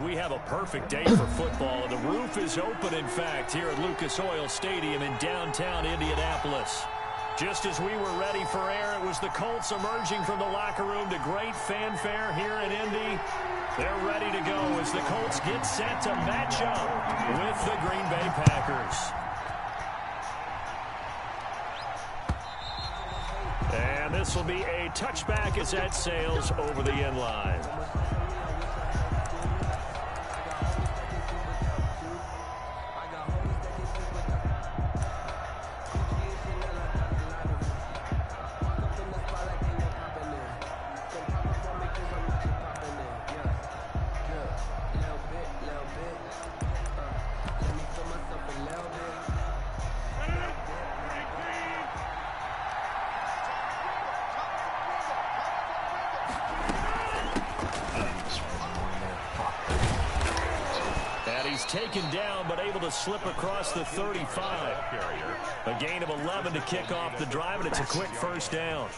We have a perfect day for football, and the roof is open, in fact, here at Lucas Oil Stadium in downtown Indianapolis. Just as we were ready for air, it was the Colts emerging from the locker room to great fanfare here in Indy. They're ready to go as the Colts get set to match up with the Green Bay Packers. And this will be a touchback as that sails over the end line. Taken down, but able to slip across the 35. A gain of 11 to kick off the drive, and it's a quick first down.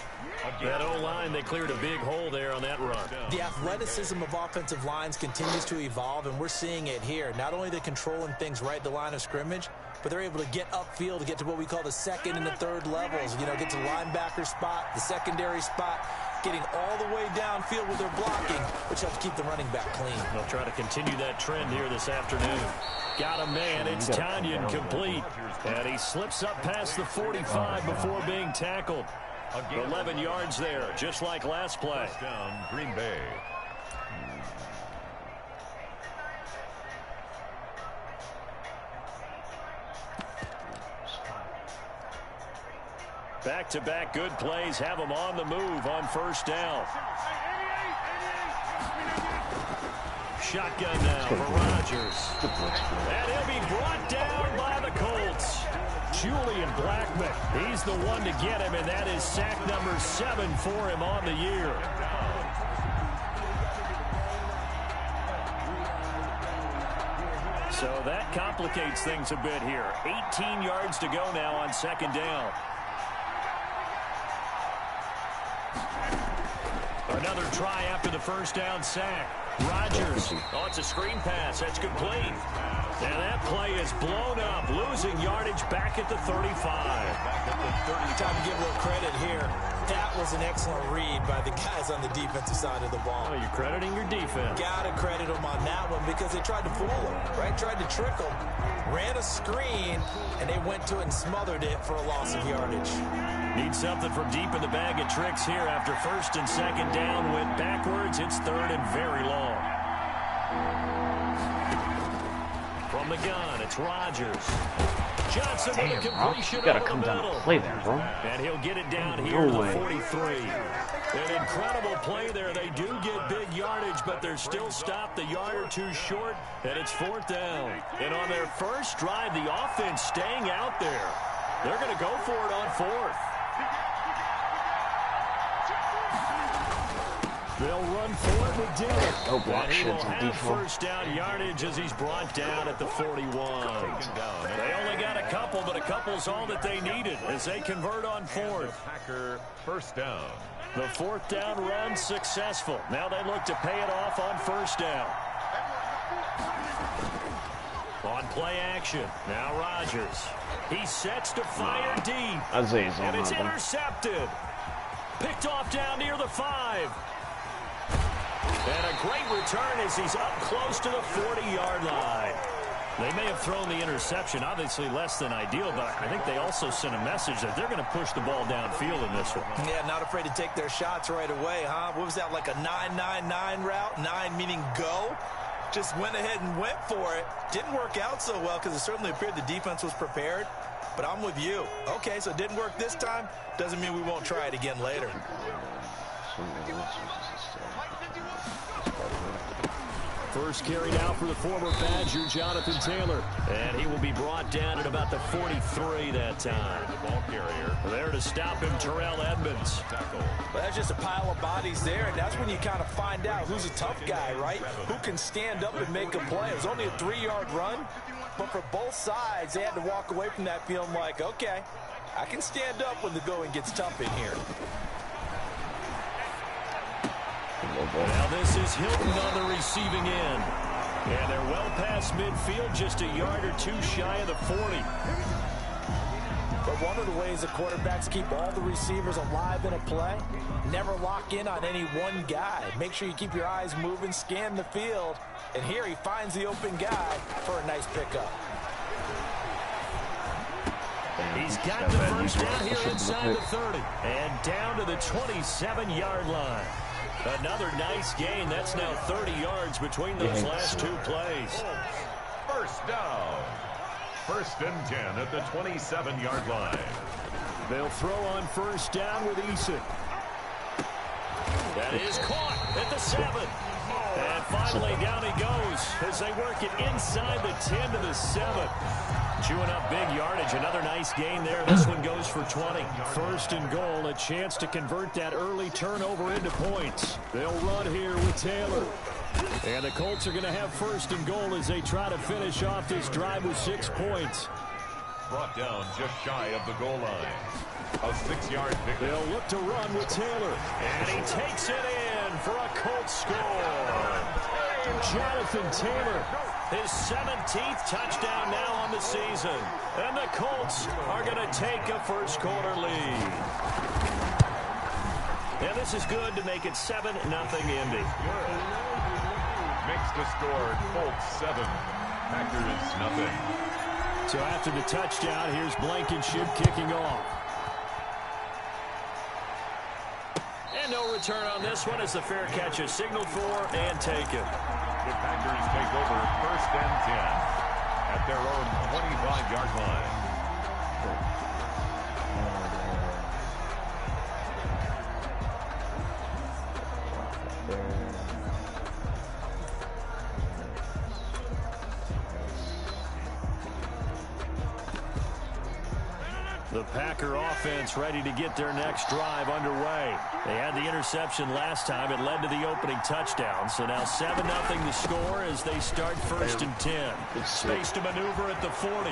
That O-line, they cleared a big hole there on that run. The athleticism of offensive lines continues to evolve, and we're seeing it here. Not only they're controlling things right at the line of scrimmage, but they're able to get upfield to get to what we call the second and the third levels. You know, get to the linebacker spot, the secondary spot, getting all the way downfield with their blocking, which helps keep the running back clean. They'll try to continue that trend here this afternoon. Got a man. It's Tanyan complete. And he slips up past the 45 before being tackled. 11 yards there, just like last play. Down, Green Bay. Back-to-back good plays have them on the move on first down. Shotgun now for Rodgers. And he'll be brought down by the Colts. Julian Blackmon, he's the one to get him, and that is sack number 7 for him on the year. So that complicates things a bit here. 18 yards to go now on second down. Another try after the first down sack. Rodgers. Oh, it's a screen pass. That's complete. And that play is blown up, losing yardage back at the 35. Time to give a little credit here. That was an excellent read by the guys on the defensive side of the ball. Oh, you're crediting your defense. Got to credit them on that one because they tried to fool them, right? Tried to trick them. Ran a screen, and they went to it and smothered it for a loss of yardage. Need something from deep in the bag of tricks here after first and second down. Went backwards. It's third and very long. From the gun, it's Rodgers. Johnson with a completion you gotta over come the down middle. and play there, bro. And he'll get it down here to the 43. An incredible play there. They do get big yardage, but they're still stopped a yard or two short, and it's fourth down. And on their first drive, the offense staying out there. They're going to go for it on fourth. They'll run for it with Dillon. No block And he will sheds on have default. first down yardage as he's brought down at the 41. They only got a couple, but a couple's all that they needed as they convert on fourth. Packer first down. The fourth down run successful. Now they look to pay it off on first down. On play action. Now Rodgers. He sets to fire deep. Isaiah's on And it's that one. intercepted. Picked off down near the 5. And a great return as he's up close to the 40-yard line. They may have thrown the interception, obviously less than ideal, but I think they also sent a message that they're going to push the ball downfield in this one. Yeah, not afraid to take their shots right away, huh? What was that, like a 9-9-9 route? 9 meaning go? Just went ahead and went for it. Didn't work out so well because it certainly appeared the defense was prepared. But I'm with you. Okay, so it didn't work this time. Doesn't mean we won't try it again later. First carry now for the former Badger, Jonathan Taylor. And he will be brought down at about the 43 that time. The ball carrier. There to stop him, Terrell Edmonds. Well, that's just a pile of bodies there, and that's when you kind of find out who's a tough guy, right? Who can stand up and make a play. It was only a 3-yard run, but for both sides, they had to walk away from that feeling like, okay, I can stand up when the going gets tough in here. Now this is Hilton on the receiving end. And they're well past midfield, just a yard or two shy of the 40. But one of the ways the quarterbacks keep all the receivers alive in a play, never lock in on any one guy. Make sure you keep your eyes moving, scan the field. And here he finds the open guy for a nice pickup. He's got the first down here inside the 30. And down to the 27-yard line. Another nice gain. That's now 30 yards between those last two plays. First down. 1st and 10 at the 27-yard line. They'll throw on first down with Eason. That is caught at the 7. And finally down he goes as they work it inside the 10 to the 7. Chewing up big yardage. Another nice gain there. This one goes for 20. 1st and goal. A chance to convert that early turnover into points. They'll run here with Taylor. And the Colts are going to have 1st and goal as they try to finish off this drive with 6 points. Brought down just shy of the goal line. A 6-yard pick. They'll look to run with Taylor. And he takes it in for a Colts score. Jonathan Taylor, his 17th touchdown now on the season. And the Colts are going to take a first-quarter lead. And this is good to make it 7-0 Indy. Makes the score Colts 7, Packers nothing. So after the touchdown, here's Blankenship kicking off. And no return on this one as the fair catch is signaled for and taken. The Packers take over 1st and 10 at their own 25-yard line. The Packer offense ready to get their next drive underway. They had the interception last time. It led to the opening touchdown. So now 7-0 the score as they start 1st and 10. Space to maneuver at the 40.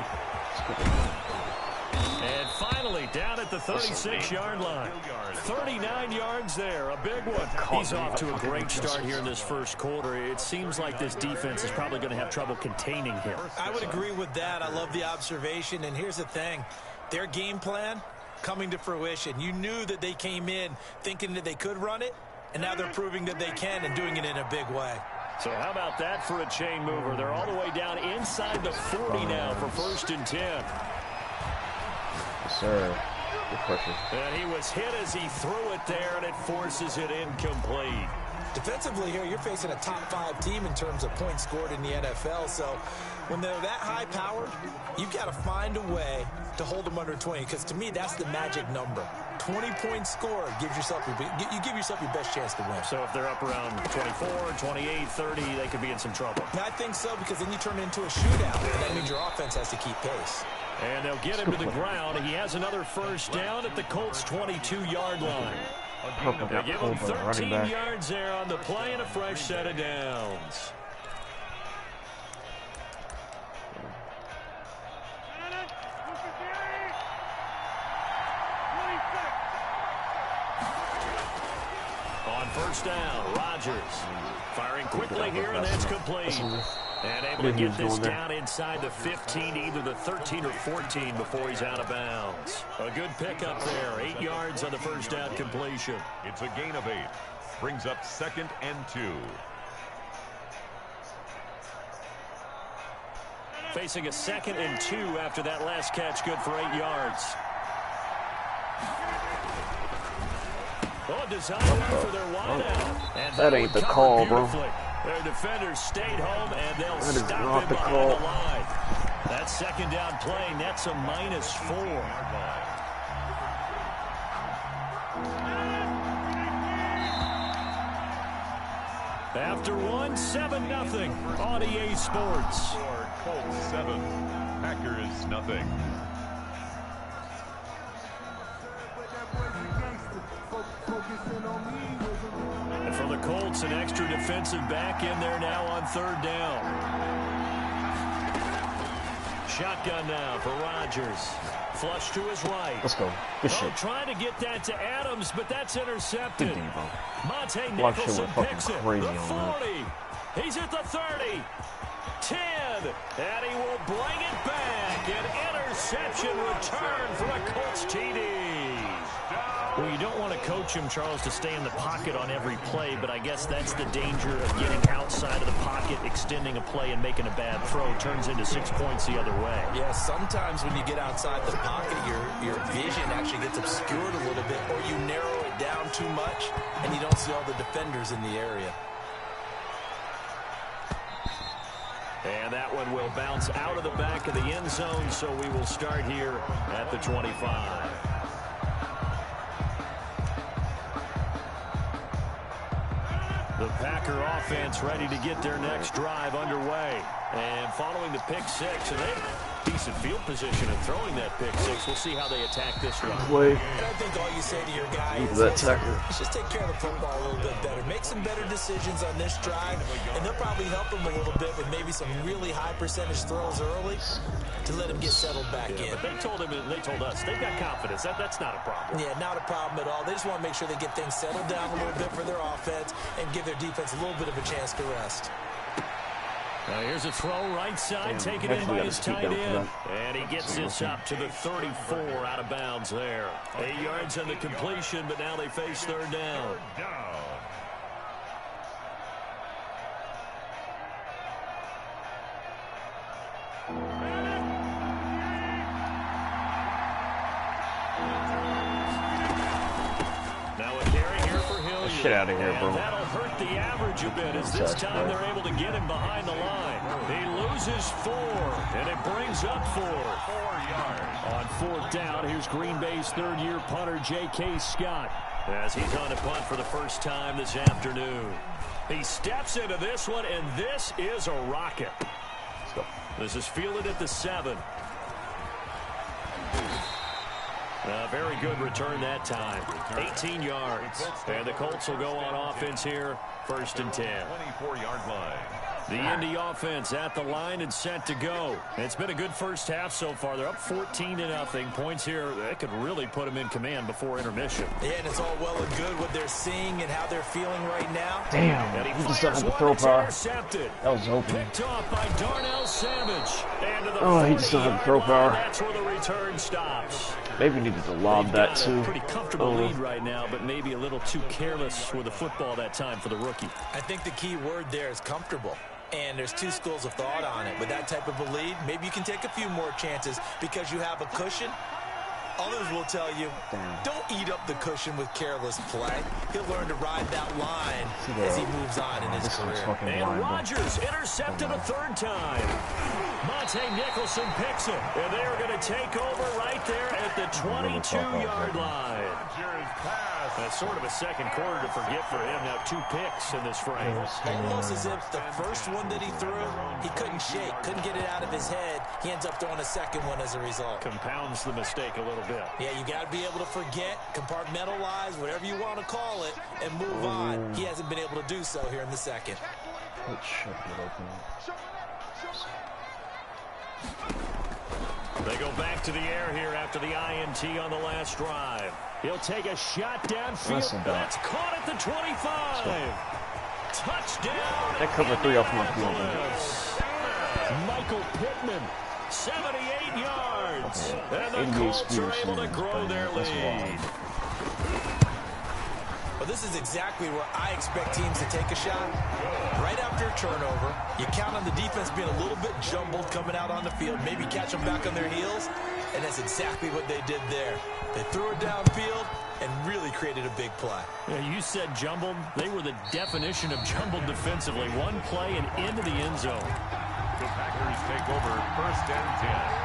And finally down at the 36-yard line. 39 yards there. A big one. He's off to a great start here in this first quarter. It seems like this defense is probably going to have trouble containing him. I would agree with that. I love the observation. And here's the thing. Their game plan coming to fruition. You knew that they came in thinking that they could run it, and now they're proving that they can and doing it in a big way. So how about that for a chain mover? They're all the way down inside the 40 now for 1st and 10. Yes, sir. Good pressure. And he was hit as he threw it there, and it forces it incomplete. Defensively here, you're facing a top-5 team in terms of points scored in the NFL, so when they're that high-powered, you've got to find a way to hold them under 20, because to me, that's the magic number. 20 points scored gives yourself you give yourself your best chance to win. So if they're up around 24, 28, 30, they could be in some trouble. I think so, because then you turn it into a shootout, and that means your offense has to keep pace. And they'll get him to the ground. He has another first down at the Colts' 22-yard line. They give him 13 yards there on the play and a fresh set of downs. On first down, Rodgers firing quickly here, and that's complete. And able to get this down inside the 15, either the 13 or 14 before he's out of bounds. A good pickup there, 8 yards on the first down completion. It's a gain of 8. Brings up 2nd and 2. Facing a 2nd and 2 after that last catch, good for 8 yards. Oh, designed for their wideout. And that ain't the call, bro. Their defenders stayed home, and they'll stop him behind the line. That second down play, that's a -4. After one, 7-0 on EA Sports. Colts 7, Packers nothing. And for the Colts, an extra defensive back in there now on 3rd down. Shotgun now for Rodgers. Flush to his right. Let's go. Good shit. Trying to get that to Adams, but that's intercepted. Good game, bro. Monte Watch him Nicholson with fucking picks it. crazy The on 40. He's at the 30. 10. And he will bring it back. An interception return for a Colts TD. Well, you don't want to coach him, Charles, to stay in the pocket on every play, but I guess that's the danger of getting outside of the pocket, extending a play, and making a bad throw. Turns into 6 points the other way. Yeah, sometimes when you get outside the pocket, your vision actually gets obscured a little bit, or you narrow it down too much, and you don't see all the defenders in the area. And that one will bounce out of the back of the end zone, so we will start here at the 25. The Packer offense ready to get their next drive underway. And following the pick six, and they have decent field position and throwing that pick six. We'll see how they attack this run. And I think all you say to your guy is just take care of the football a little bit better. Make some better decisions on this drive, and they'll probably help him a little bit with maybe some really high percentage throws early to let him get settled back in. But they told him, and they told us, they've got confidence. That's not a problem. Yeah, not a problem at all. They just want to make sure they get things settled down a little bit for their offense and give their defense a little bit of a chance to rest. Now here's a throw right side, taken in by his tight end. And he gets this up to the 34 out of bounds there. 8 yards on the completion, but now they face third down. Now a carry here for Hilliard. Shit out of here, bro. That'll hurt the average a bit as this time they're able to get him behind the line. He loses 4, and it brings up 4. 4 yards. On fourth down, here's Green Bay's third-year punter, J.K. Scott, as he's on to punt for the first time this afternoon. He steps into this one, and this is a rocket. This is fielded at the 7. Very good return that time. 18 yards. And the Colts will go on offense here, 1st and 10. 24-yard line. The Indy offense at the line and set to go. It's been a good first half so far. They're up 14-0. Points here, that could really put them in command before intermission. Yeah, and it's all well and good what they're seeing and how they're feeling right now. Damn, he just doesn't have the throw power. That was open. Picked off by Darnell Savage. Oh, he just doesn't have the throw power. That's where the return stops. Maybe needed to lob that too. Pretty comfortable lead right now, but maybe a little too careless with the football that time for the rookie. I think the key word there is comfortable. And there's two schools of thought on it. With that type of a lead, maybe you can take a few more chances because you have a cushion. Others will tell you, don't eat up the cushion with careless play. He'll learn to ride that line as he moves on in his career. And Rodgers intercepted a 3rd time. Monte Nicholson picks it. And they are going to take over right there at the 22-yard line. That's sort of a second quarter to forget for him. Now 2 picks in this frame. Almost as if the first one that he threw, he couldn't shake, couldn't get it out of his head. He ends up throwing a second one as a result. Compounds the mistake a little bit. Yeah, you got to be able to forget, compartmentalize, whatever you want to call it, and move on. He hasn't been able to do so here in the second. It should be open. They go back to the air here after the INT on the last drive. He'll take a shot downfield. That's caught at the 25. Touchdown. That cover 3 off my field. Michael Pittman, 78 yards. And the Colts are able to grow their lead. Well, this is exactly where I expect teams to take a shot. Right after a turnover, you count on the defense being a little bit jumbled coming out on the field, maybe catch them back on their heels, and that's exactly what they did there. They threw it downfield and really created a big play. Yeah, you said jumbled. They were the definition of jumbled defensively. One play and into the end zone. The Packers take over 1st and 10.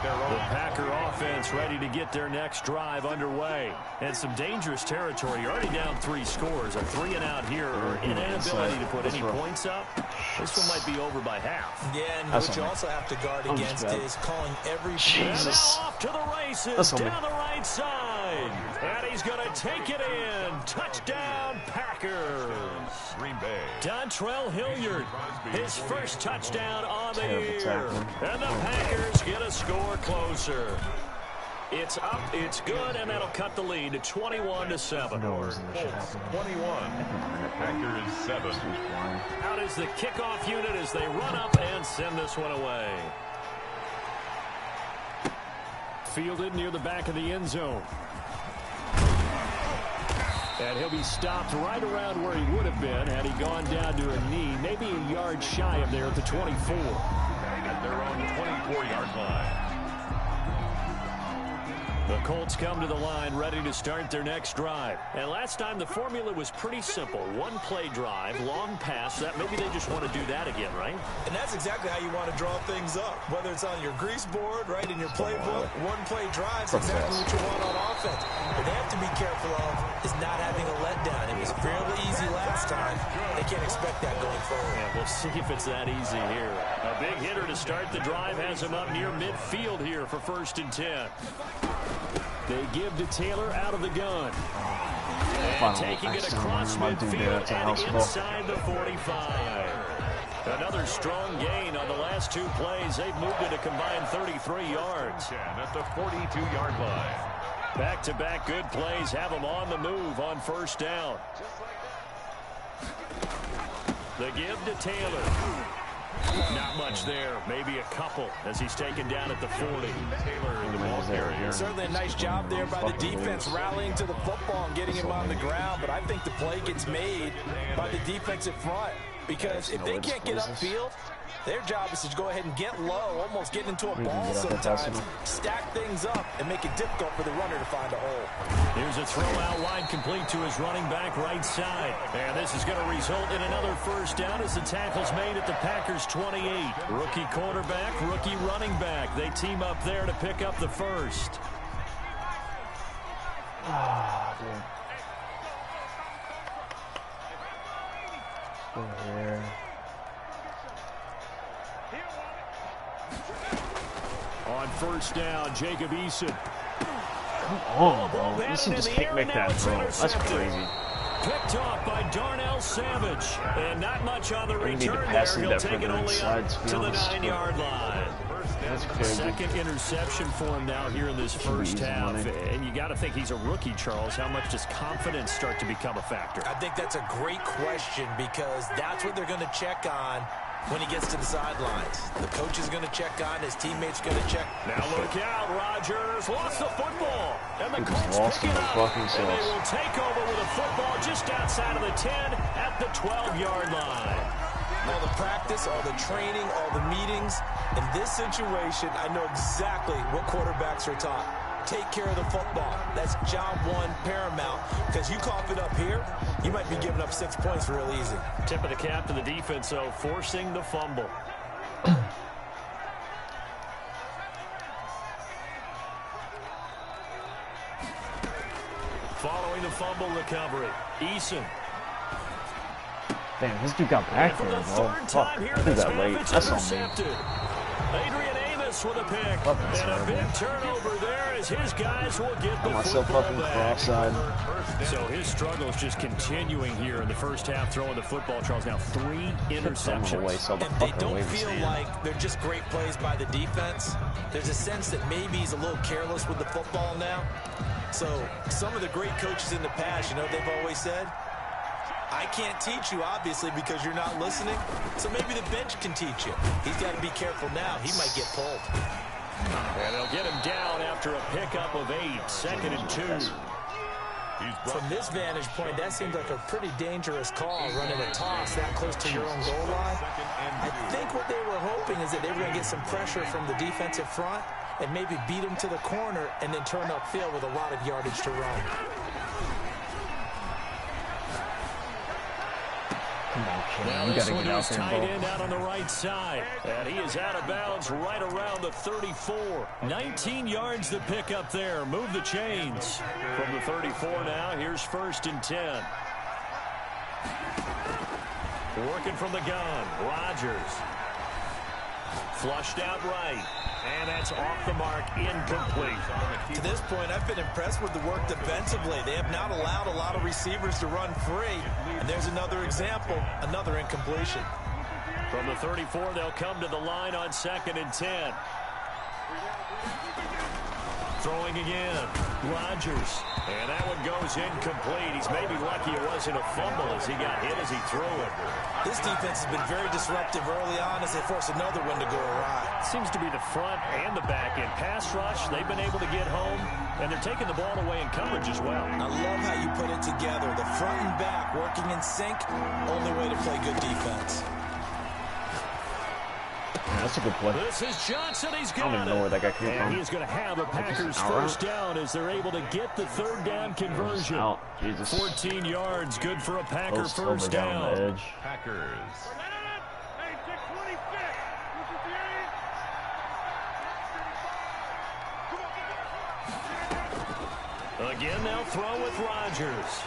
The Packer offense ready to get their next drive underway. And some dangerous territory. You're already down 3 scores. A 3-and-out here or inability to put any points up. This one might be over by half. Yeah, and what you also have to guard against is calling every Jesus. Off to the races down the right side. And he's going to take it in. Touchdown, Packers. Green Bay. Dontrell Hilliard, his first touchdown on the year. And the Packers get a score closer. It's up, it's good, and that'll cut the lead to 21-7. Colts 21, Packers 7. Out is the kickoff unit as they run up and send this one away. Fielded near the back of the end zone. And he'll be stopped right around where he would have been had he gone down to a knee, maybe a yard shy of there at the 24. At their own 24-yard line. The Colts come to the line ready to start their next drive. And last time the formula was pretty simple. One play drive, long pass. That maybe they just want to do that again, right? And that's exactly how you want to draw things up. Whether it's on your grease board, right, in your playbook, one play drive is exactly what you want on offense. What they have to be careful of is not having a letdown. It was fairly easy last time. They can't expect that going forward. Yeah, we'll see if it's that easy here. A big hitter to start the drive has him up near midfield here for 1st and 10. They give to Taylor out of the gun. And taking it across midfield and inside the 45. Another strong gain on the last 2 plays. They've moved it a combined 33 yards. At the 42-yard line. Back-to-back good plays have them on the move on 1st down. The give to Taylor. Not much there. Maybe a couple as he's taken down at the 40. Taylor in the ball carrier. Certainly a nice job there by the defense rallying to the football and getting him on the ground. But I think the play gets made by the defensive front. Because if they can't get upfield, their job is to go ahead and get low, almost get into a ball sometimes, stack things up, and make it difficult for the runner to find a hole. Here's a throw out wide complete to his running back right side. And this is going to result in another 1st down as the tackle's made at the Packers' 28. Rookie quarterback, rookie running back. They team up there to pick up the 1st. Ah, dude. Go here. On 1st down, Jacob Eason. Come on, bro. Eason just can't make that throw. That's crazy. Picked off by Darnell Savage. And not much on the return there. He'll take it only up to the 9-yard line. That's crazy. 2nd interception for him now here in this 1st half. And you got to think he's a rookie, Charles. How much does confidence start to become a factor? I think that's a great question because that's what they're going to check on when he gets to the sidelines. The coach is going to check on, his teammates going to check. Now look out, Rodgers lost the football. And the Colts lost pick it up. fucking And they will take over with a football just outside of the 10 at the 12-yard line. All the practice, all the training, all the meetings. In this situation, I know exactly what quarterbacks are taught. Take care of the football. That's job one, paramount. Because you cough it up here, you might be giving up 6 points real easy. Tip of the cap to the defense, though, forcing the fumble. Following the fumble recovery, Eason. Damn, this dude got back there, bro. Fuck, I did that late. That's on me. Adrian Amos with a pick. And a big turnover there as his guys will get the football back. Cross-eyed. So his struggles just continuing here in the 1st half, throwing the football, Charles. Now 3 interceptions. And they don't feel like they're just great plays by the defense. There's a sense that maybe he's a little careless with the football now. So some of the great coaches in the past, you know, they've always said, I can't teach you, obviously, because you're not listening. So maybe the bench can teach you. He's got to be careful now. He might get pulled. And they'll get him down after a pickup of 8, 2nd and 2. From this vantage point, that seems like a pretty dangerous call, running a toss that close to your own goal line. I think what they were hoping is that they were going to get some pressure from the defensive front and maybe beat him to the corner and then turn upfield with a lot of yardage to run. Now this one is tight end out on the right side. And he is out of bounds right around the 34. 19 yards to pick up there. Move the chains. From the 34 now, here's 1st and 10. Working from the gun, Rodgers. Flushed out right. And that's off the mark, incomplete. To this point, I've been impressed with the work defensively. They have not allowed a lot of receivers to run free. And there's another example, another incompletion. From the 34, they'll come to the line on 2nd and 10. Throwing again. Rodgers. And that one goes incomplete. He's maybe lucky it wasn't a fumble as he got hit as he threw it. This defense has been very disruptive early on as they force another one to go awry. Seems to be the front and the back end. Pass rush, they've been able to get home, and they're taking the ball away in coverage as well. I love how you put it together. The front and back working in sync, only way to play good defense. Yeah, that's a good play. This is Johnson. He's got I don't even know where that guy came from. And he's going to have the Packers first down as they're able to get the third down conversion. Out. Jesus. 14 yards, good for a Packer Post first down down. the edge. Packers. Again, they'll throw with Rodgers.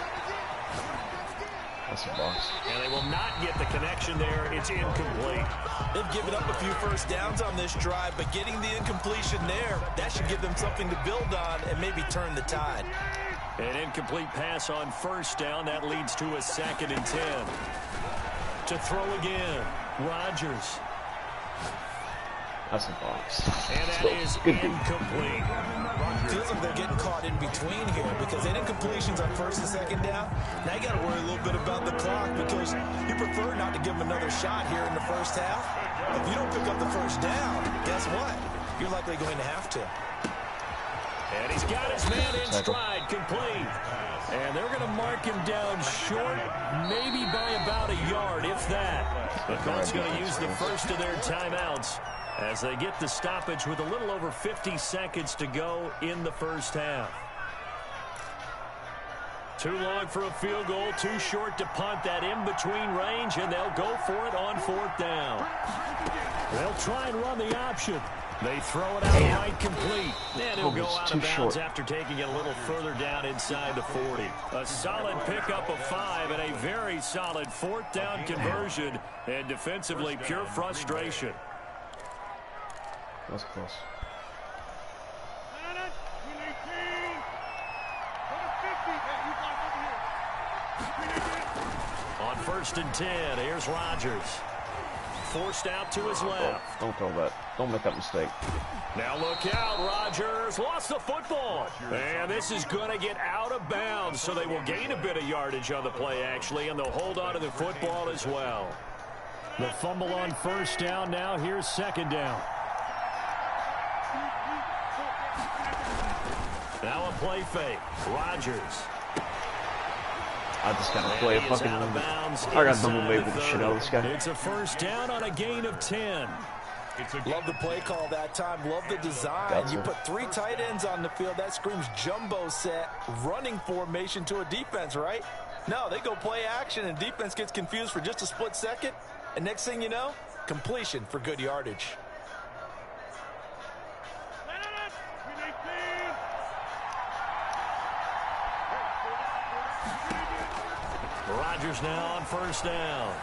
That's a box. And they will not get the connection there. It's incomplete. They've given up a few first downs on this drive, but getting the incompletion there, that should give them something to build on and maybe turn the tide. An incomplete pass on first down. That leads to a 2nd and 10. To throw again, Rodgers. That's a box. And that is incomplete. Feels like they're getting caught in between here because they didn't completions on first and second down. Now you got to worry a little bit about the clock because you prefer not to give them another shot here in the first half. If you don't pick up the first down, guess what? You're likely going to have to. And he's got his man in stride, complete. And they're going to mark him down short, maybe by about a yard, if that. The Colts going to use the first of their timeouts as they get the stoppage with a little over 50 seconds to go in the first half. Too long for a field goal, too short to punt. That in-between range, and they'll go for it on 4th down. They'll try and run the option. They throw it out right complete. And he'll go out of bounds after taking it a little further down inside the 40. A solid pickup of 5 and a very solid 4th down conversion. And defensively, pure frustration. That's close. On 1st and 10, here's Rodgers. Forced out to his left. Don't throw that. Don't make that mistake. Now look out, Rodgers lost the football. And this is going to get out of bounds, so they will gain a bit of yardage on the play, actually, and they'll hold on to the football as well. The fumble on first down. Now here's 2nd down. Now a play fake. Rodgers. I just gotta play a fucking I got double made with the shit out of this guy. It's a first down on a gain of 10. Love the play call that time. Love the design. You put 3 tight ends on the field. That screams jumbo set, running formation to a defense, right? No, they go play action, and defense gets confused for just a split second. And next thing you know, completion for good yardage. Rodgers now on first down.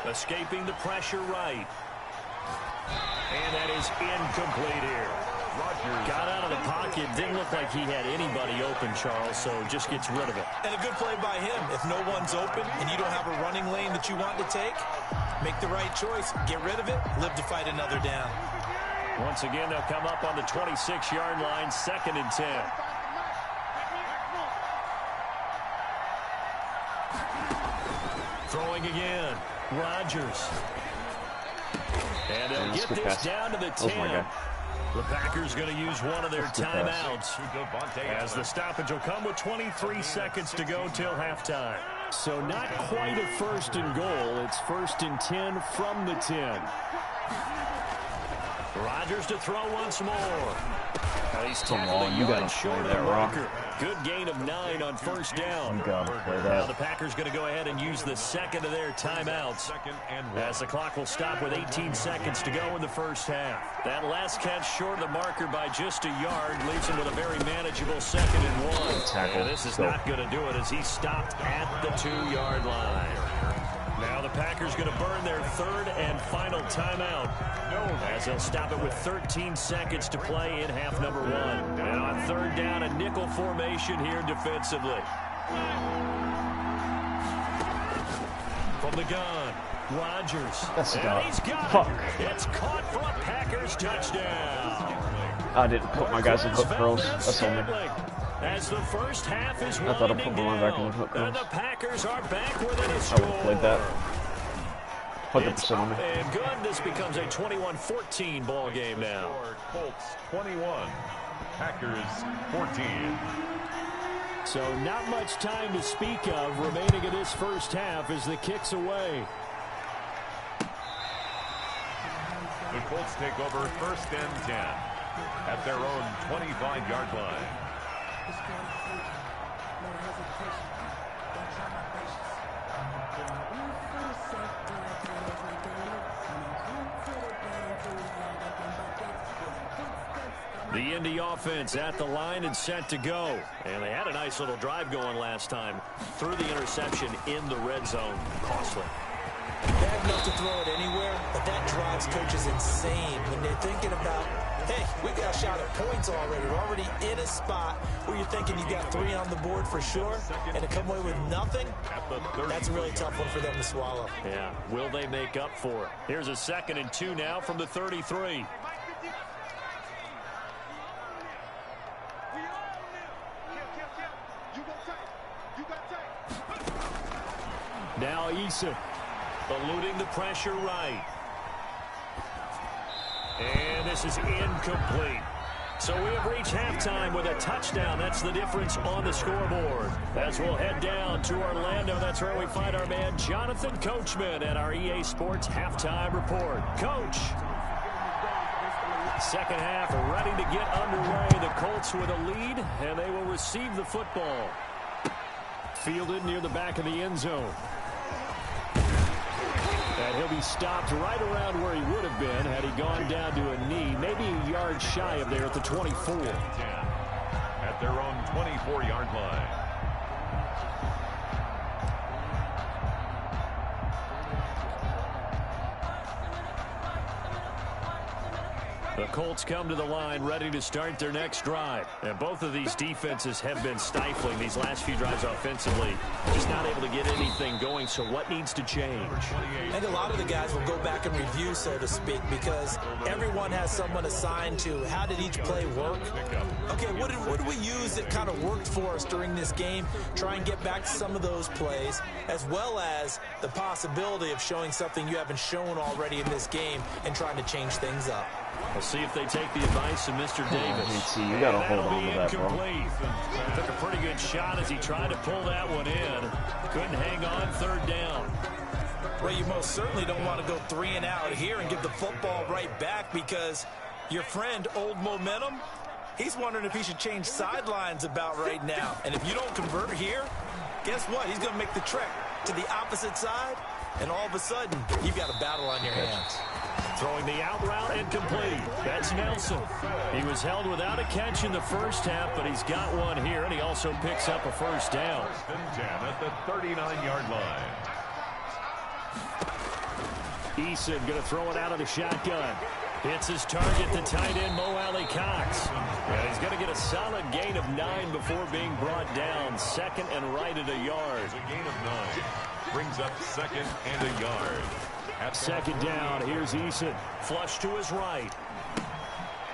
Escaping the pressure right. And that is incomplete here. Rodgers got out of the pocket. Didn't look like he had anybody open, Charles, so just gets rid of it. And a good play by him. If no one's open and you don't have a running lane that you want to take, make the right choice. Get rid of it. Live to fight another down. Once again, they'll come up on the 26-yard line, 2nd and 10. Throwing again, Rodgers. And they'll get this down to the 10. The Packers going to use one of their timeouts as the stoppage will come with 23 seconds to go till halftime. So not quite a 1st and goal. It's 1st and 10 from the 10. Rodgers to throw once more. He's tackled a yard short of the marker. Good gain of 9 on first down. You gotta play that. Now the Packers going to go ahead and use the 2nd of their timeouts as the clock will stop with 18 seconds to go in the first half. That last catch short of the marker by just a yard leaves him with a very manageable 2nd and 1. Tackle. And this is not going to do it as he stopped at the 2-yard line. Now the Packers going to burn their 3rd and final timeout as they'll stop it with 13 seconds to play in half number 1. And on 3rd down, a nickel formation here defensively. From the gun, Rodgers. That's and he's got fuck. it. It's caught for a Packers touchdown. I didn't put my guys in hook curls. That's on me. As the first half is I thought I winding put my back in down, the hook curls. and the Packers are back within a I score. would have played that. 100% on me. And good. This becomes a 21-14 ball game now. Colts 21, Packers 14. So not much time to speak of remaining in this first half as the kick's away. The Colts take over first and 10 at their own 25-yard line. The Indy offense at the line and set to go. And they had a nice little drive going last time. Threw the interception in the red zone. Costly. They have enough to throw it anywhere, but that drives coaches insane when they're thinking about, hey, we got a shot at points already. We're already in a spot where you're thinking you got 3 on the board for sure, and to come away with nothing, that's a really tough one for them to swallow. Yeah, will they make up for it? Here's a 2nd and 2 now from the 33. Now Eason eluding the pressure right. And this is incomplete. So we have reached halftime with a touchdown. That's the difference on the scoreboard. As we'll head down to Orlando, that's where we find our man Jonathan Coachman at our EA Sports Halftime Report. Coach. Second half ready to get underway. The Colts with a lead, and they will receive the football. Fielded near the back of the end zone. And he'll be stopped right around where he would have been had he gone down to a knee, maybe a yard shy of there at the 24. At their own 24-yard line. The Colts come to the line ready to start their next drive. And both of these defenses have been stifling these last few drives offensively. Just not able to get anything going, so what needs to change? I think a lot of the guys will go back and review, so to speak, because everyone has someone assigned to how did each play work. Okay, what did we use that kind of worked for us during this game? Try and get back to some of those plays, as well as the possibility of showing something you haven't shown already in this game and trying to change things up. We'll see if they take the advice of Mr. Davis. You gotta hold on to that, bro. Took a pretty good shot as he tried to pull that one in. Couldn't hang on 3rd down. Well, you most certainly don't want to go 3 and out here and give the football right back, because your friend, Old Momentum, he's wondering if he should change sidelines about right now. And if you don't convert here, guess what? He's going to make the trek to the opposite side, and all of a sudden, you've got a battle on your hands. Throwing the out route incomplete. That's Nelson. He was held without a catch in the first half, but he's got one here, and he also picks up a 1st down. 1st and 10 at the 39-yard line. Eason going to throw it out of the shotgun. Hits his target, the tight end, Mo Alley-Cox. And he's going to get a solid gain of 9 before being brought down. 2nd and right at a yard. It's a gain of 9. Brings up 2nd and a yard. At 2nd down, here's Eason. Flush to his right.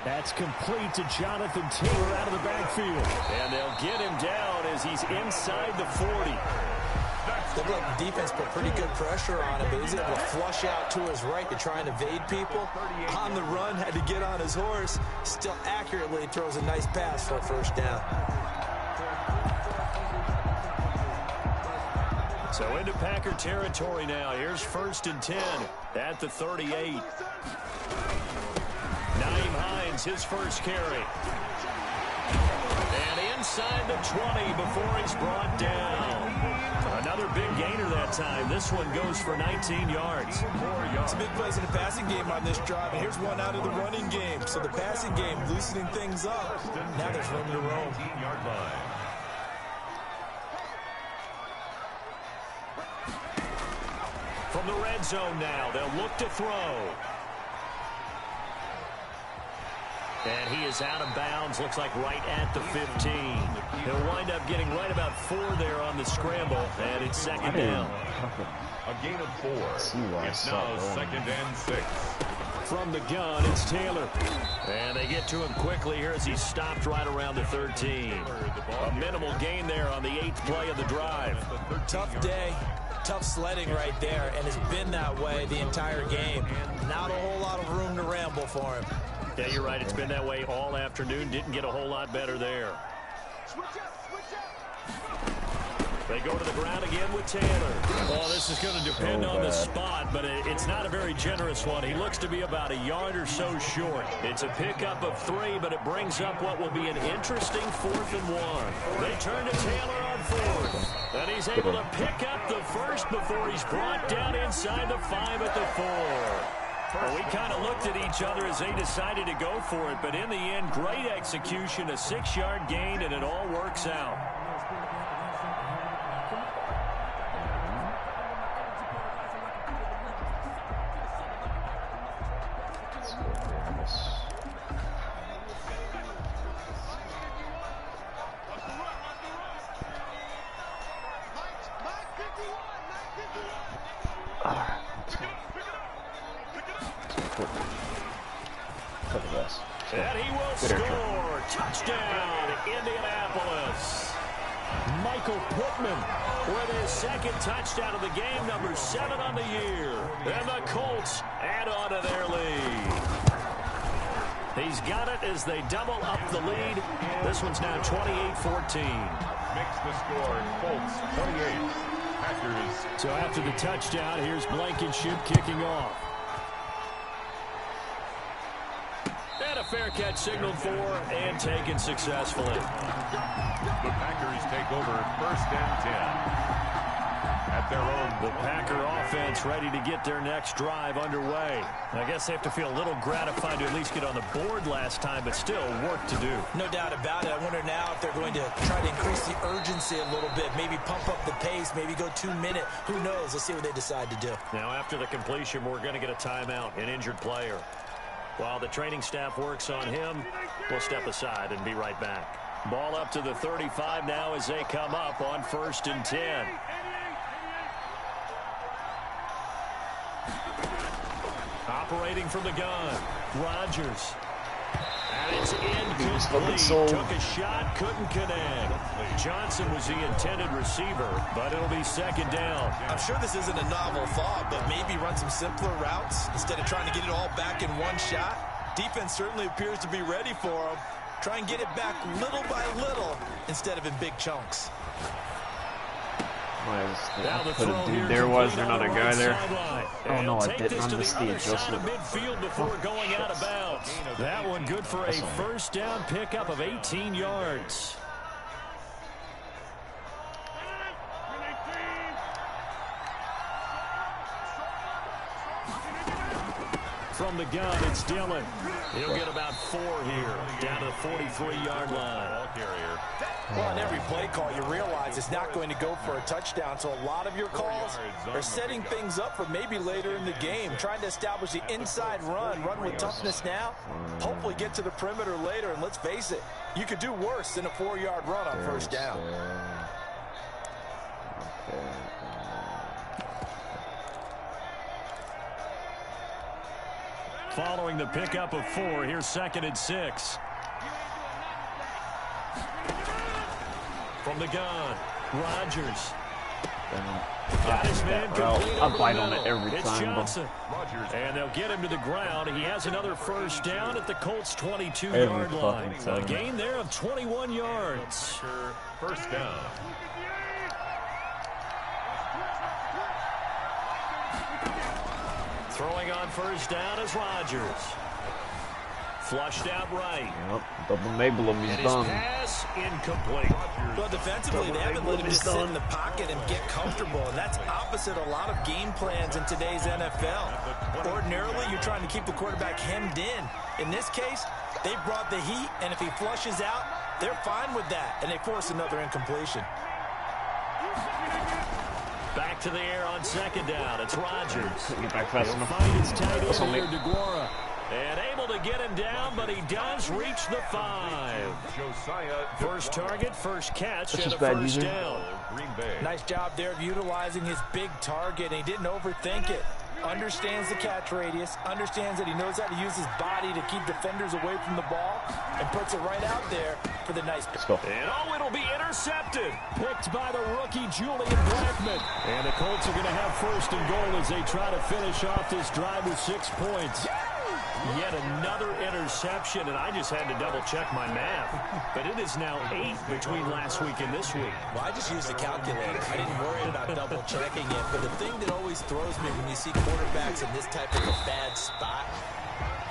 That's complete to Jonathan Taylor out of the backfield. And they'll get him down as he's inside the 40. Looked like the defense put pretty good pressure on him, but he's able to flush out to his right to try and evade people. On the run, had to get on his horse. Still accurately throws a nice pass for a 1st down. So into Packer territory now. Here's 1st and 10 at the 38. Nyheim Hines, his first carry. And inside the 20 before he's brought down. Another big gainer that time. This one goes for 19 yards. It's a big plays in the passing game on this drive, and here's one out of the running game. So the passing game loosening things up. Now there's room to roam. 19-yard line. From the red zone now, they'll look to throw. And he is out of bounds, looks like right at the 15. He'll wind up getting right about 4 there on the scramble, and it's second down. A gain of 4. It's now 2nd and 6. From the gun, it's Taylor. And they get to him quickly here as he stopped right around the 13. A minimal gain there on the 8th play of the drive. Tough day. Tough sledding right there, and it's been that way the entire game. Not a whole lot of room to ramble for him. Yeah, you're right. It's been that way all afternoon. Didn't get a whole lot better there. They go to the ground again with Taylor. Well, this is going to depend on the spot, but it's not a very generous one. He looks to be about a yard or so short. It's a pickup of 3, but it brings up what will be an interesting 4th and 1. They turn to Taylor on 4th, and he's able to pick up the first before he's brought down inside the 5 at the 4. Well, we kind of looked at each other as they decided to go for it, but in the end, great execution, a 6-yard gain, and it all works out. And he will score. Touchdown, Indianapolis. Michael Pittman with his 2nd touchdown of the game, number 7 on the year. And the Colts add on to their lead. He's got it as they double up the lead. This one's now 28-14. Makes the score. Colts 28. Packers. So after the touchdown, here's Blankenship kicking off. And a fair catch signaled for and taken successfully. The Packers take over 1st and 10. At their own. The Packer offense ready to get their next drive underway. I guess they have to feel a little gratified to at least get on the board last time, but still work to do. No doubt about it. I wonder now if they're going to try to increase the urgency a little bit, maybe pump up the pace, maybe go 2-minute. Who knows? Let's see what they decide to do. Now after the completion, we're going to get a timeout, an injured player. While the training staff works on him, we'll step aside and be right back. Ball up to the 35 now as they come up on 1st and 10. Operating from the gun, Rodgers. And it's incomplete. Took a shot, couldn't connect. Johnson was the intended receiver, but it'll be 2nd down. I'm sure this isn't a novel thought, but maybe run some simpler routes instead of trying to get it all back in one shot. Defense certainly appears to be ready for him. Try and get it back little by little instead of in big chunks. Dude, there was another guy there. Oh no, I didn't. I missed the adjustment. Midfield before going out of bounds. That one good for a 1st down pickup of 18 yards. From the gun, it's Dillon. He'll get about 4 here, down to the 43-yard line. Ball carrier. Well, on every play call, you realize it's not going to go for a touchdown, so a lot of your calls are setting things up for maybe later in the game, trying to establish the inside run with toughness now, hopefully get to the perimeter later, and let's face it, you could do worse than a 4-yard run on 1st down. Following the pickup of 4, here's 2nd and 6. From the gun, Rodgers. Got his man complete. I bite on it every it's time. Johnson. And they'll get him to the ground. He has another 1st down at the Colts' 22-yard line. A gain there of 21 yards. 1st down. Throwing on 1st down is Rodgers. Flushed out right. Yep, double enable him, he's done. Pass incomplete. Well, defensively, they haven't let him just sit in the pocket and get comfortable, and that's opposite a lot of game plans in today's NFL. Ordinarily, you're trying to keep the quarterback hemmed in. In this case, they brought the heat, and if he flushes out, they're fine with that, and they force another incompletion. Back to the air on 2nd down. It's Rodgers. Get back fast enough. Find his tight end here, DeGuara. And able to get him down, but he does reach the 5. First target, first catch, and a first down. Nice job there of utilizing his big target. And he didn't overthink it. Understands the catch radius, understands that he knows how to use his body to keep defenders away from the ball, and puts it right out there for the nice pick. And oh, it'll be intercepted. Picked by the rookie, Julian Blackmon. And the Colts are going to have first and goal as they try to finish off this drive with 6 points. Yet another interception, and I just had to double-check my math. But it is now 8 between last week and this week. Well, I just used a calculator. I didn't worry about double-checking it. But the thing that always throws me when you see quarterbacks in this type of a bad spot,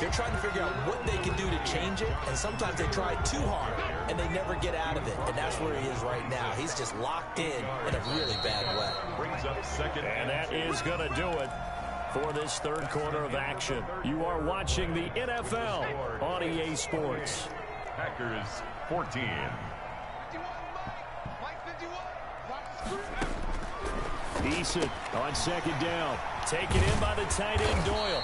they're trying to figure out what they can do to change it, and sometimes they try too hard, and they never get out of it. And that's where he is right now. He's just locked in a really bad way. Brings up second. And that is going to do it for this third quarter of action. You are watching the NFL on EA Sports. Packers 14. Eason on second down. Taken in by the tight end Doyle.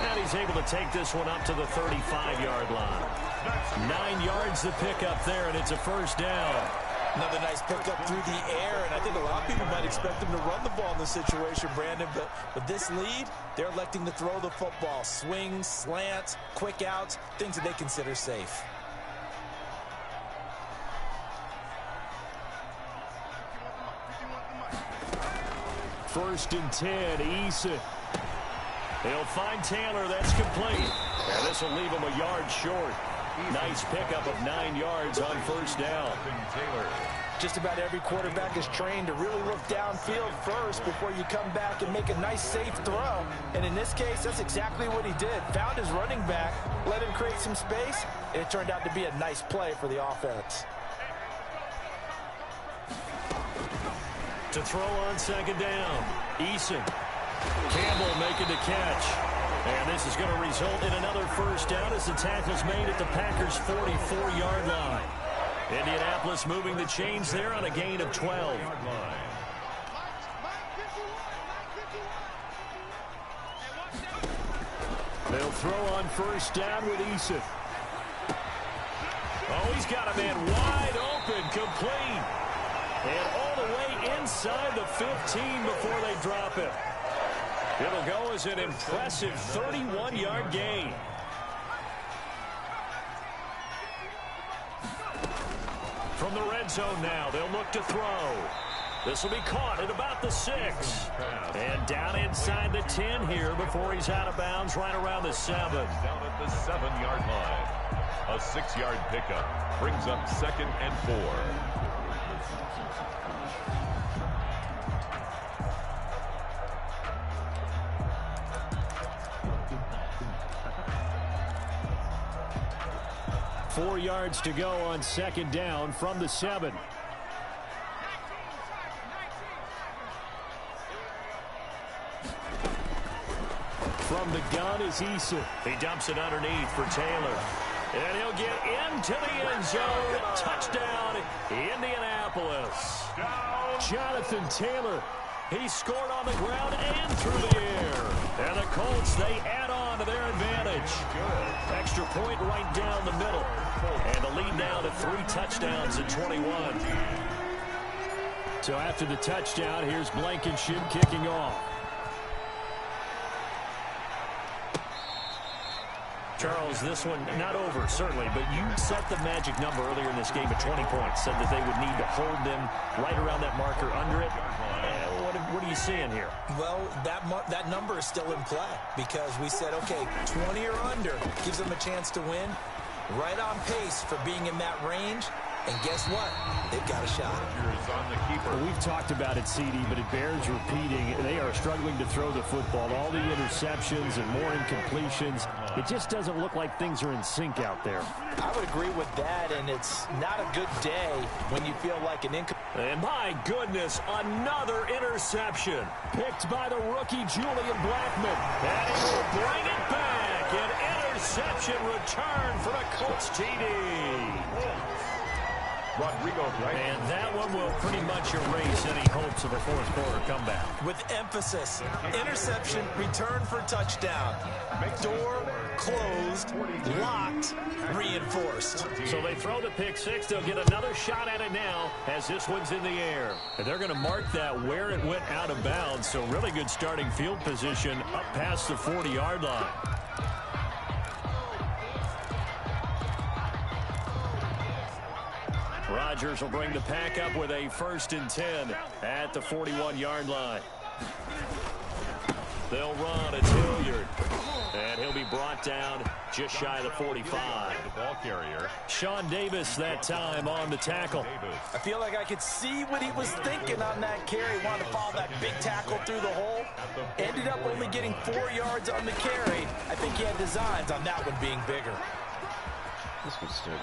And he's able to take this one up to the 35-yard line. 9 yards to pick up there, and it's a first down. Another nice pickup through the air, and I think a lot of people might expect him to run the ball in this situation, Brandon, but with this lead, they're electing to throw the football. Swings, slants, quick outs, things that they consider safe. First and 10, Eason. He'll find Taylor, that's complete. And this will leave him a yard short. Nice pickup of 9 yards on first down. Just about every quarterback is trained to really look downfield first before you come back and make a nice, safe throw. And in this case, that's exactly what he did. Found his running back, let him create some space, and it turned out to be a nice play for the offense. To throw on second down, Eason. Campbell making the catch. And this is going to result in another first down as the tackle's made at the Packers' 44-yard line. Indianapolis moving the chains there on a gain of 12. They'll throw on first down with Eason. Oh, he's got a man wide open, complete. And all the way inside the 15 before they drop it. It'll go as an impressive 31-yard gain. From the red zone now, they'll look to throw. This will be caught at about the 6. And down inside the 10 here before he's out of bounds right around the 7. Down at the 7-yard line. A 6-yard pickup brings up second and 4. 4 yards to go on second down from the 7. From the gun is Eason. He dumps it underneath for Taylor. And he'll get into the end zone. Touchdown, Indianapolis. Jonathan Taylor. He scored on the ground and through the air. And the Colts, they add on to their advantage. Extra point right down the middle. And the lead now to 3 touchdowns at 21. So after the touchdown, here's Blankenship kicking off. Charles, this one not over, certainly, but you set the magic number earlier in this game at 20 points, said that they would need to hold them right around that marker under it. What are you seeing here? Well, that number is still in play because we said, okay, 20 or under gives them a chance to win. Right on pace for being in that range. And guess what? They've got a shot. Well, we've talked about it, CD, but it bears repeating. They are struggling to throw the football. All the interceptions and more incompletions. It just doesn't look like things are in sync out there. I would agree with that, and it's not a good day when you feel like an And my goodness, another interception. Picked by the rookie Julian Blackmon. And he will bring it back. An interception return for the Colts TD. Rodrigo Bryson. And that one will pretty much erase any hopes of a fourth quarter comeback. With emphasis, interception, return for touchdown. Door closed, locked, reinforced. So they throw the pick six. They'll get another shot at it now as this one's in the air. And they're going to mark that where it went out of bounds. So really good starting field position up past the 40-yard line. Rodgers will bring the pack up with a 1st and 10 at the 41-yard line. They'll run. It's Hilliard. And he'll be brought down just shy of the 45. The ball carrier. Sean Davis that time on the tackle. I feel like I could see what he was thinking on that carry. Wanted to follow that big tackle through the hole. Ended up only getting 4 yards on the carry. I think he had designs on that one being bigger. This was good.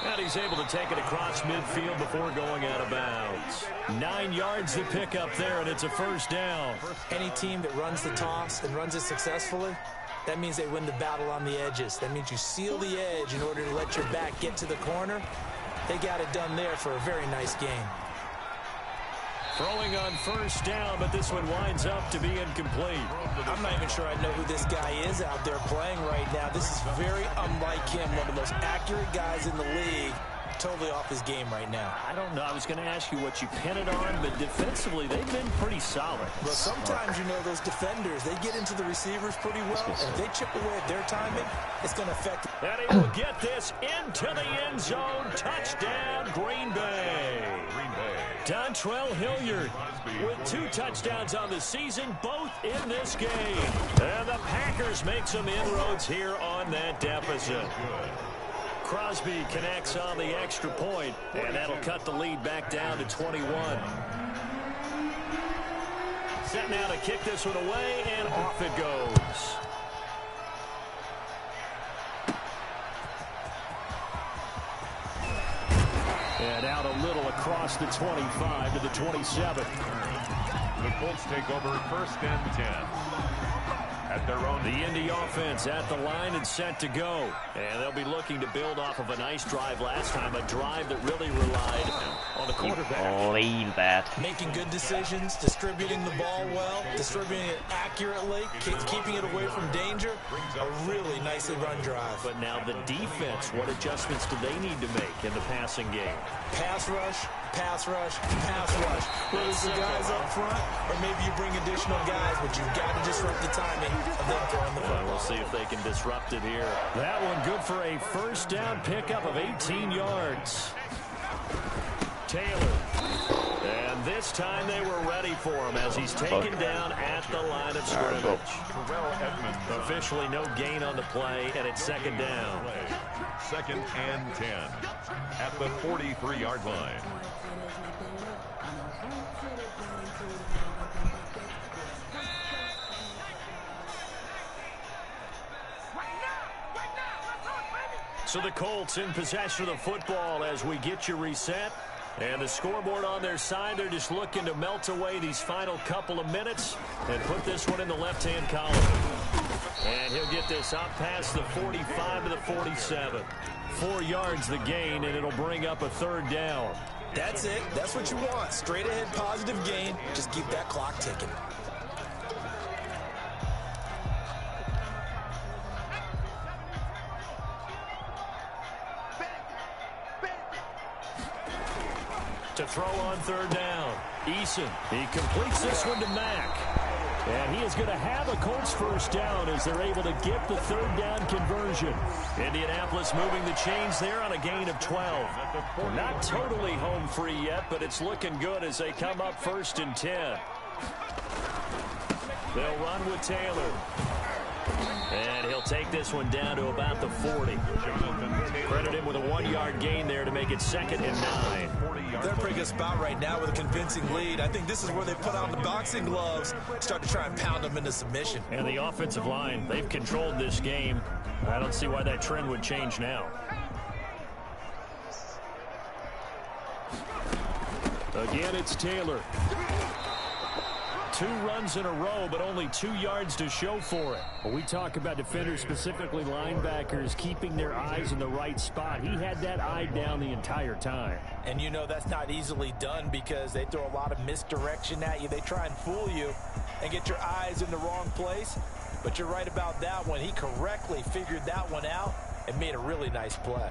And he's able to take it across midfield before going out of bounds. 9 yards to pick up there, and it's a 1st down. Any team that runs the toss and runs it successfully, that means they win the battle on the edges. That means you seal the edge in order to let your back get to the corner. They got it done there for a very nice game. Throwing on 1st down, but this one winds up to be incomplete. I'm not even sure I know who this guy is out there playing right now. This is very unlike him, one of the most accurate guys in the league. Totally off his game right now. I don't know. I was going to ask you what you pin it on, but defensively, they've been pretty solid. But sometimes, you know, those defenders, they get into the receivers pretty well. And if they chip away at their timing, it's going to affect. And he will get this into the end zone. Touchdown, Green Bay. Dontrell Hilliard with 2 touchdowns on the season, both in this game. And the Packers make some inroads here on that deficit. Crosby connects on the extra point, and that'll cut the lead back down to 21. Set now to kick this one away, and off it goes. And out a little across the 25 to the 27. The Colts take over 1st and 10. At their own. The Indy offense at the line and set to go. And they'll be looking to build off of a nice drive last time, a drive that really relied on the quarterback. Believe that. Making good decisions, distributing the ball well, distributing it accurately, keeping it away from danger. A really nicely run drive. But now the defense, what adjustments do they need to make in the passing game? Pass rush, pass rush, pass rush. Whether it's the guys up front or maybe you bring additional guys, but you've got to disrupt the timing of them throwing the football. We'll see if they can disrupt it here. That one good for a 1st down pickup of 18 yards. Taylor. And this time they were ready for him as he's taken down at the line of scrimmage. Officially no gain on the play, and it's 2nd down. 2nd and 10 at the 43-yard line. So the Colts in possession of the football as we get you reset. And the scoreboard on their side, they're just looking to melt away these final couple of minutes and put this one in the left-hand column. And he'll get this up past the 45 to the 47. 4 yards the gain, and it'll bring up a 3rd down. That's it. That's what you want. Straight ahead positive gain. Just keep that clock ticking. To throw on 3rd down. Eason, he completes this one to Mack. And he is going to have a Colts 1st down as they're able to get the 3rd down conversion. Indianapolis moving the chains there on a gain of 12. Not totally home free yet, but it's looking good as they come up 1st and 10. They'll run with Taylor. And he'll take this one down to about the 40. Credit him with a 1-yard gain there to make it 2nd and 9. They're in a pretty good spot right now with a convincing lead. I think this is where they put on the boxing gloves, start to try and pound them into submission. And the offensive line, they've controlled this game. I don't see why that trend would change now. Again, it's Taylor. 2 runs in a row, but only 2 yards to show for it. Well, we talk about defenders, specifically linebackers, keeping their eyes in the right spot. He had that eye down the entire time. And you know that's not easily done because they throw a lot of misdirection at you. They try and fool you and get your eyes in the wrong place. But you're right about that one. He correctly figured that one out and made a really nice play.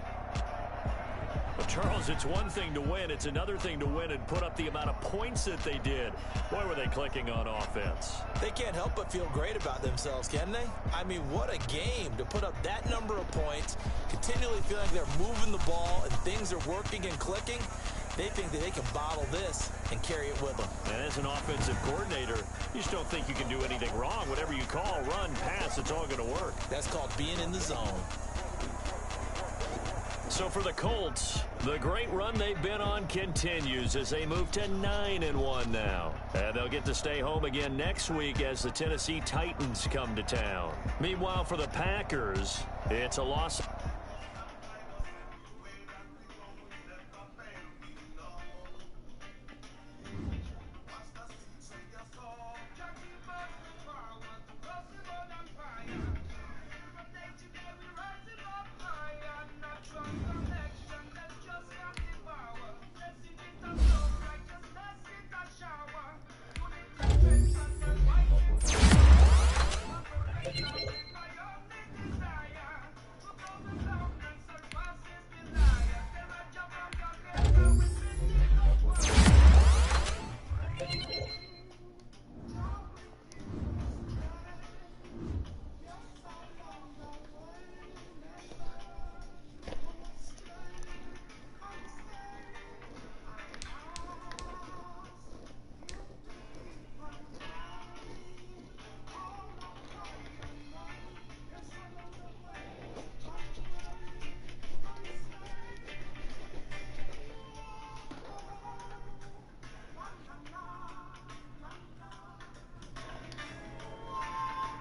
Well, Charles, it's one thing to win. It's another thing to win and put up the amount of points that they did. Boy, were they clicking on offense. They can't help but feel great about themselves, can they? I mean, what a game to put up that number of points, continually feeling like they're moving the ball and things are working and clicking. They think that they can bottle this and carry it with them. And as an offensive coordinator, you just don't think you can do anything wrong. Whatever you call, run, pass, it's all going to work. That's called being in the zone. So for the Colts, the great run they've been on continues as they move to 9-1 now. And they'll get to stay home again next week as the Tennessee Titans come to town. Meanwhile, for the Packers, it's a loss.